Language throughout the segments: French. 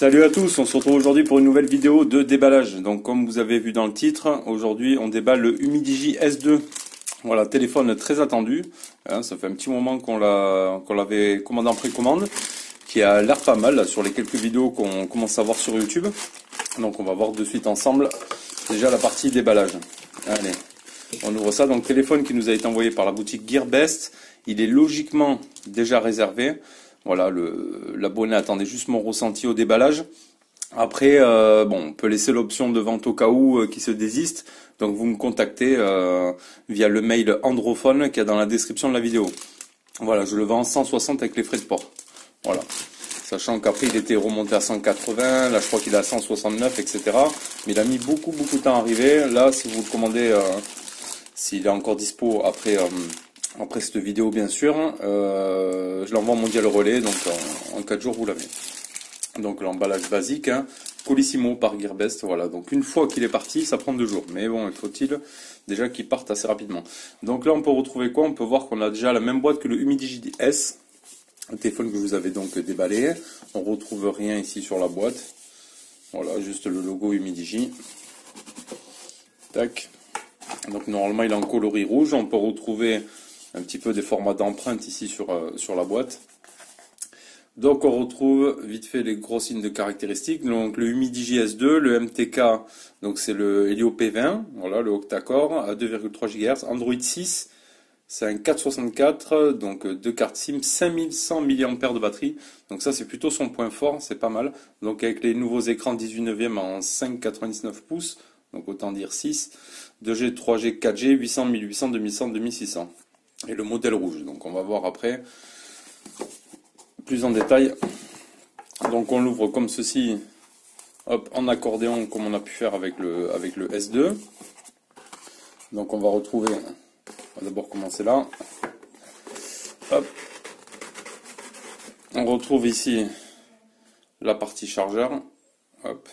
Salut à tous, on se retrouve aujourd'hui pour une nouvelle vidéo de déballage. Donc comme vous avez vu dans le titre, aujourd'hui on déballe le Humidigi S2. Voilà, téléphone très attendu. Hein, ça fait un petit moment qu'on l'avait commandé en précommande, qui a l'air pas mal là, sur les quelques vidéos qu'on commence à voir sur YouTube. Donc on va voir de suite ensemble déjà la partie déballage. Allez, on ouvre ça. Donc téléphone qui nous a été envoyé par la boutique Gearbest. Il est logiquement déjà réservé. Voilà, l'abonné attendait juste mon ressenti au déballage. Après, bon, on peut laisser l'option de vente au cas où qui se désiste. Donc vous me contactez via le mail Androphone qui est dans la description de la vidéo. Voilà, je le vends 160 avec les frais de port. Voilà. Sachant qu'après il était remonté à 180, là je crois qu'il est à 169, etc. Mais il a mis beaucoup de temps à arriver. Là, si vous le commandez, s'il est encore dispo après cette vidéo bien sûr, je l'envoie en mondial relais, donc en 4 jours vous l'avez. Donc l'emballage basique, hein, Colissimo par Gearbest, voilà. Donc une fois qu'il est parti, ça prend 2 jours. Mais bon, il faut-il déjà qu'il parte assez rapidement. Donc là on peut retrouver quoi? On peut voir qu'on a déjà la même boîte que le Humidigi S, le téléphone que je vous avais donc déballé. On retrouve rien ici sur la boîte. Voilà, juste le logo Humidigi. Tac. Donc normalement il est en coloris rouge. On peut retrouver un petit peu des formats d'empreinte ici sur la boîte. Donc on retrouve vite fait les gros signes de caractéristiques. Donc le Humidigi S2, le MTK, donc c'est le Helio P20, voilà, le octa-core à 2,3 GHz, Android 6, c'est un 464, donc 2 cartes SIM, 5100 mAh de batterie. Donc ça c'est plutôt son point fort, c'est pas mal. Donc avec les nouveaux écrans 18 neuvième en 5,99 pouces, donc autant dire 6, 2G, 3G, 4G, 800, 1800, 2100, 2600. Et le modèle rouge, donc on va voir après plus en détail. Donc on l'ouvre comme ceci, hop, en accordéon comme on a pu faire avec le S2. Donc on va retrouver, on va d'abord commencer là. Hop. On retrouve ici la partie chargeur. Hop.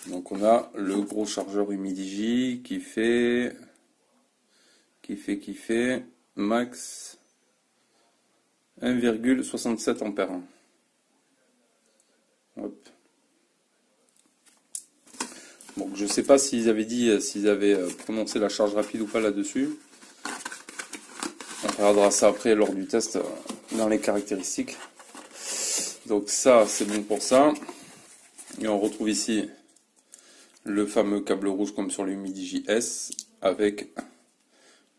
Donc on a le gros chargeur Humidigi qui fait max 1,67 ampères. Hop. Bon, je sais pas s'ils avaient prononcé la charge rapide ou pas là-dessus. On regardera ça après lors du test dans les caractéristiques. Donc ça, c'est bon pour ça. Et on retrouve ici le fameux câble rouge comme sur le Humidigi S avec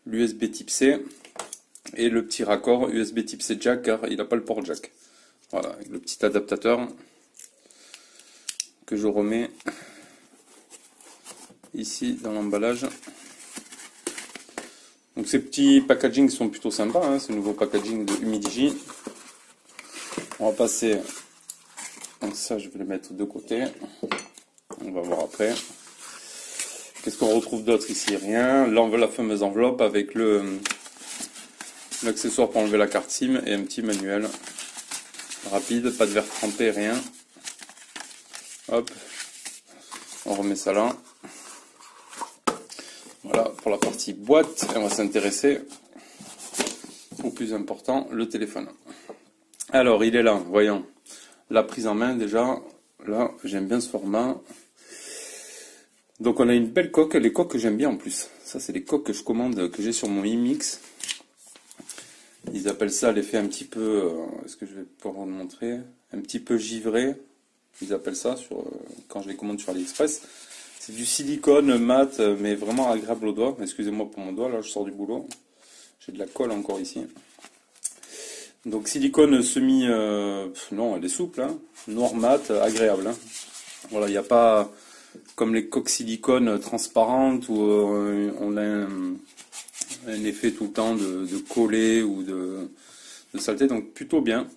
l'USB type C. Et le petit raccord USB type C jack car il n'a pas le port jack. Voilà, avec le petit adaptateur que je remets ici dans l'emballage. Donc ces petits packaging sont plutôt sympas, hein, ce nouveau packaging de Humidigi. On va passer, donc ça je vais le mettre de côté, on va voir après. Qu'est-ce qu'on retrouve d'autre ici? Rien. La fameuse enveloppe avec l'accessoire pour enlever la carte SIM et un petit manuel rapide, pas de verre trempé, rien. Hop, on remet ça là. Voilà pour la partie boîte, et on va s'intéresser au plus important, le téléphone. Alors il est là, voyons, la prise en main déjà, là j'aime bien ce format. Donc on a une belle coque, les coques que j'aime bien en plus. Ça c'est les coques que je commande, que j'ai sur mon iMix. Ils appellent ça l'effet un petit peu, est-ce que je vais pouvoir vous le montrer? Un petit peu givré, ils appellent ça quand je les commande sur AliExpress. C'est du silicone mat, mais vraiment agréable au doigt. Excusez-moi pour mon doigt, là je sors du boulot. J'ai de la colle encore ici. Donc silicone semi, non elle est souple, hein. Noir mat, agréable. Hein. Voilà, il n'y a pas comme les coques silicone transparentes où on a un effet tout le temps de coller ou de saleté, donc plutôt bien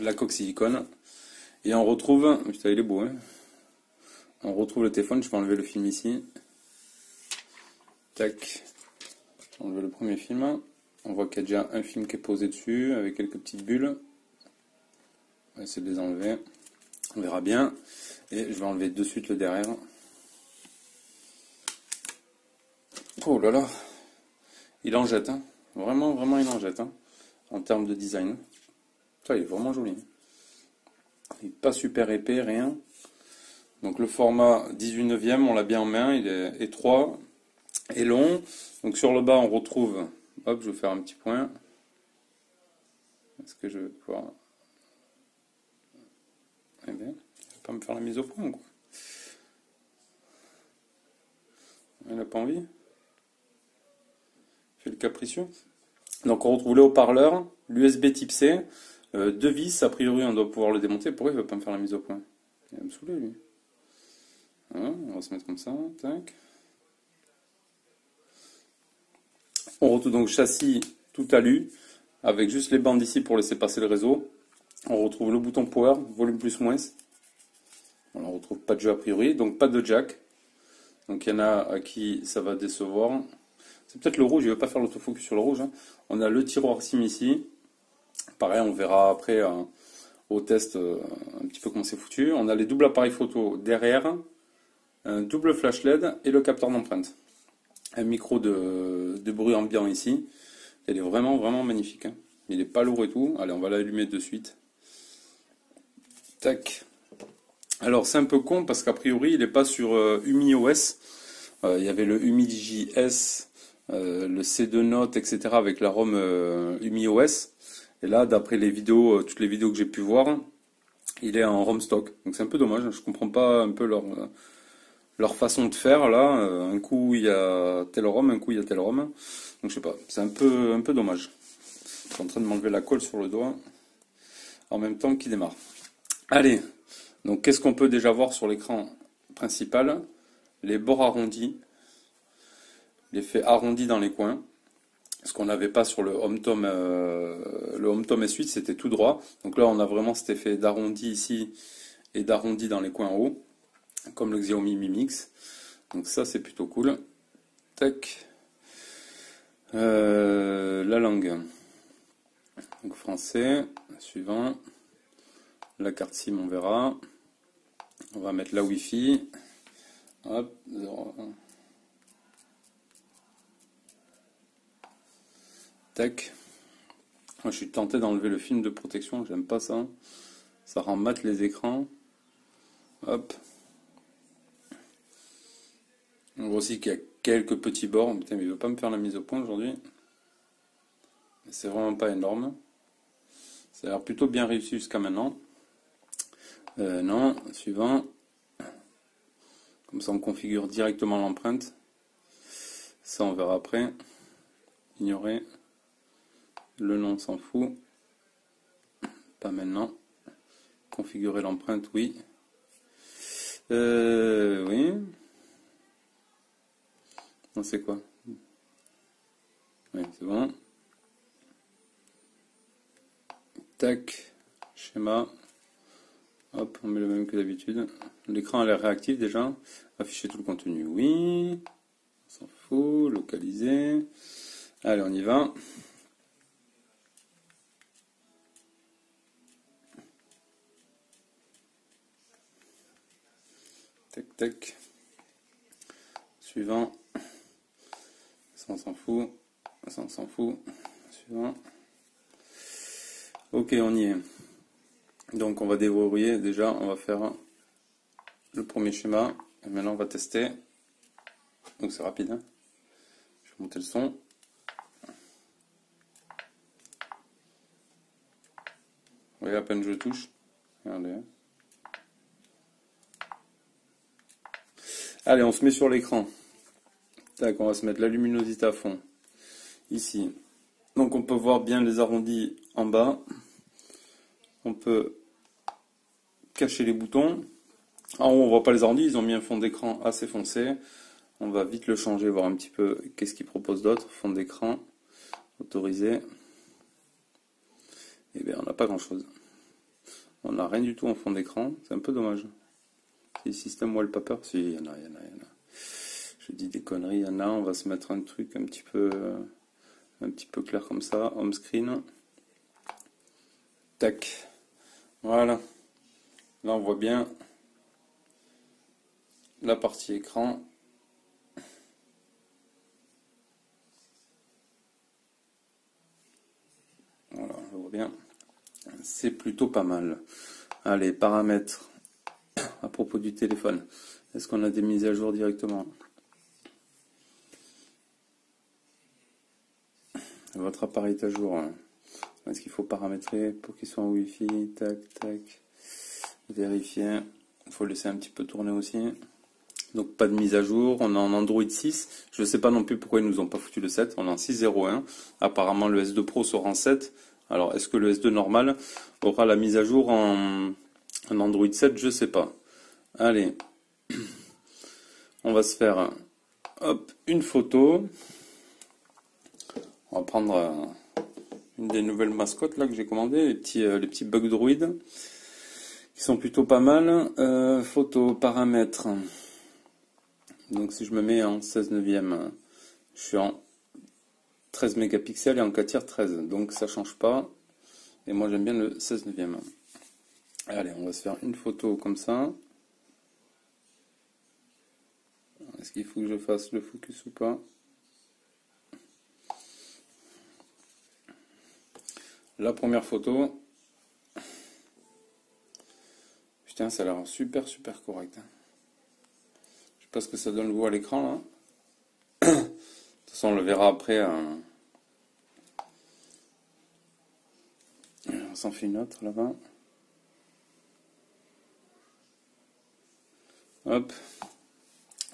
la coque silicone. Et on retrouve, putain il est beau, hein. On retrouve le téléphone, je peux enlever le film ici. Tac, enlever le premier film. On voit qu'il y a déjà un film qui est posé dessus avec quelques petites bulles. On va essayer de les enlever, on verra bien. Et je vais enlever de suite le derrière. Oh là là, il en jette, hein. Vraiment il en jette, hein, en termes de design. Ça, il est vraiment joli. Il n'est pas super épais, rien. Donc le format 18 neuvième, on l'a bien en main, il est étroit et long. Donc sur le bas, on retrouve, hop, je vais faire un petit point. Est-ce que je vais pouvoir... Eh bien, il ne va pas me faire la mise au point, quoi. Il n'a pas envie. Il fait le capricieux. Donc on retrouve le haut-parleur, l'USB type C, deux vis, a priori on doit pouvoir le démonter. Pourquoi il ne va pas me faire la mise au point? Il va me saouler, lui. Voilà, on va se mettre comme ça, tac. On retrouve donc châssis tout alu, avec juste les bandes ici pour laisser passer le réseau. On retrouve le bouton power, volume plus moins. On ne retrouve pas de jeu a priori, donc pas de jack. Donc il y en a à qui ça va décevoir. C'est peut-être le rouge, je ne vais pas faire l'autofocus sur le rouge. Hein. On a le tiroir SIM ici. Pareil, on verra après au test un petit peu comment c'est foutu. On a les doubles appareils photo derrière, un double flash LED et le capteur d'empreinte. Un micro de bruit ambiant ici. Il est vraiment, vraiment magnifique. Hein. Il n'est pas lourd et tout. Allez, on va l'allumer de suite. Tac. Alors, c'est un peu con parce qu'a priori, il n'est pas sur UmiOS. Il y avait le UmiDigi S, le C2 Note, etc. avec la ROM UmiOS. Et là, d'après les vidéos, toutes les vidéos que j'ai pu voir, il est en ROM stock. Donc c'est un peu dommage. Je comprends pas un peu leur façon de faire là. Un coup il y a tel ROM, un coup il y a tel ROM. Donc je sais pas. C'est un peu dommage. Je suis en train de m'enlever la colle sur le doigt en même temps qu'il démarre. Allez. Donc qu'est-ce qu'on peut déjà voir sur l'écran principal? Les bords arrondis, l'effet arrondi dans les coins, ce qu'on n'avait pas sur le HomeTom S8, c'était tout droit. Donc là on a vraiment cet effet d'arrondi ici et d'arrondi dans les coins en haut, comme le Xiaomi Mi Mix. Donc ça c'est plutôt cool. Tac. La langue. Donc français, suivant. La carte SIM on verra. On va mettre la Wi-Fi. Hop, 0,1. Tac. Moi, je suis tenté d'enlever le film de protection, j'aime pas ça. Ça rend mat les écrans. Hop. On voit aussi qu'il y a quelques petits bords. Putain, mais il veut pas me faire la mise au point aujourd'hui. C'est vraiment pas énorme. Ça a l'air plutôt bien réussi jusqu'à maintenant. Non, suivant. Comme ça, on configure directement l'empreinte. Ça, on verra après. Ignorer. Le nom, on s'en fout. Pas maintenant. Configurer l'empreinte, oui. Oui. Non, c'est quoi? Oui, c'est bon. Tac. Schéma. Hop, on met le même que d'habitude. L'écran a l'air réactif déjà. Afficher tout le contenu, oui. On s'en fout. Localiser. Allez, on y va. Tac, tac. Suivant. Ça, on s'en fout. Ça, on s'en fout. Suivant. Ok, on y est. Donc, on va déverrouiller. Déjà, on va faire le premier schéma. Et maintenant, on va tester. Donc, c'est rapide. Hein. Je vais monter le son. Vous voyez, à peine je touche. Regardez. Allez, on se met sur l'écran. Tac, on va se mettre la luminosité à fond. Ici. Donc on peut voir bien les arrondis en bas. On peut cacher les boutons. En haut, on voit pas les arrondis. Ils ont mis un fond d'écran assez foncé. On va vite le changer, voir un petit peu qu'est-ce qu'ils proposent d'autre. Fond d'écran. Autorisé. Et bien, on n'a pas grand-chose. On n'a rien du tout en fond d'écran. C'est un peu dommage. C'est le système wallpaper. Si, il y en a. Je dis des conneries, il y en a. On va se mettre un truc un petit peu clair comme ça. Home screen. Tac. Voilà. Là, on voit bien la partie écran. Voilà, on voit bien. C'est plutôt pas mal. Allez, paramètres à propos du téléphone. Est-ce qu'on a des mises à jour directement? Votre appareil est à jour. Est-ce qu'il faut paramétrer pour qu'il soit en Wi-Fi? Tac, tac. Vérifier. Il faut laisser un petit peu tourner aussi. Donc pas de mise à jour. On est en Android 6. Je ne sais pas non plus pourquoi ils nous ont pas foutu le 7. On est en 6.01. Apparemment le S2 Pro sera en 7. Alors est-ce que le S2 normal aura la mise à jour en Android 7? Je ne sais pas. Allez. On va se faire hop, une photo. On va prendre une des nouvelles mascottes là que j'ai commandées, les petits bug droïdes, qui sont plutôt pas mal. Photo, paramètres. Donc si je me mets en 16 neuvième, je suis en 13 mégapixels et en 4 tiers 13. Donc ça change pas. Et moi j'aime bien le 16 neuvième. Allez, on va se faire une photo comme ça. Est-ce qu'il faut que je fasse le focus ou pas? La première photo. Putain, ça a l'air super correct. Je sais pas ce que ça donne vous à l'écran là. De toute façon, on le verra après. On s'en fait une autre là-bas. Hop.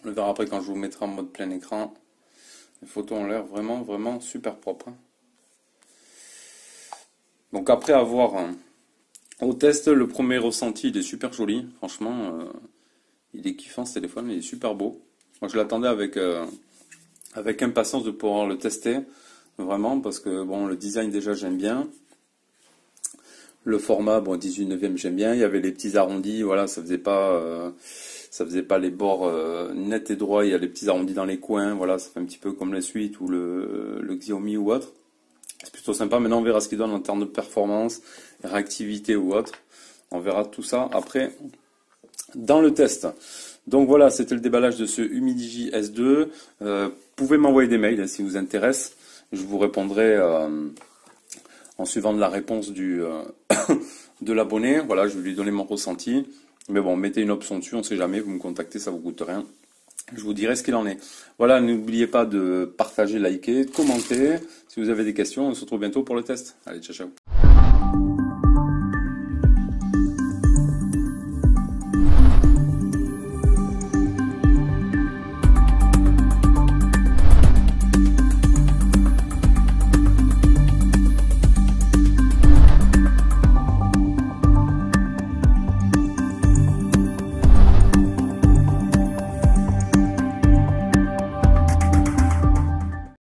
On le verra après quand je vous mettrai en mode plein écran. Les photos ont l'air vraiment super propres. Donc après avoir au test, le premier ressenti, il est super joli. Franchement, il est kiffant ce téléphone, il est super beau. Moi je l'attendais avec impatience de pouvoir le tester. Vraiment, parce que bon, le design déjà j'aime bien. Le format, bon, 18 neuvième j'aime bien. Il y avait les petits arrondis, voilà, ça faisait pas les bords nets et droits. Il y a les petits arrondis dans les coins, voilà, ça fait un petit peu comme la suite ou le Xiaomi ou autre. C'est plutôt sympa. Maintenant, on verra ce qu'il donne en termes de performance, réactivité ou autre. On verra tout ça après dans le test. Donc voilà, c'était le déballage de ce Humidigi S2. Vous pouvez m'envoyer des mails si vous intéresse. Je vous répondrai en suivant de la réponse de l'abonné. Voilà, je vais lui donner mon ressenti. Mais bon, mettez une option dessus, on ne sait jamais. Vous me contactez, ça vous coûte rien. Je vous dirai ce qu'il en est. Voilà, n'oubliez pas de partager, liker, de commenter. Si vous avez des questions, on se retrouve bientôt pour le test. Allez, ciao, ciao.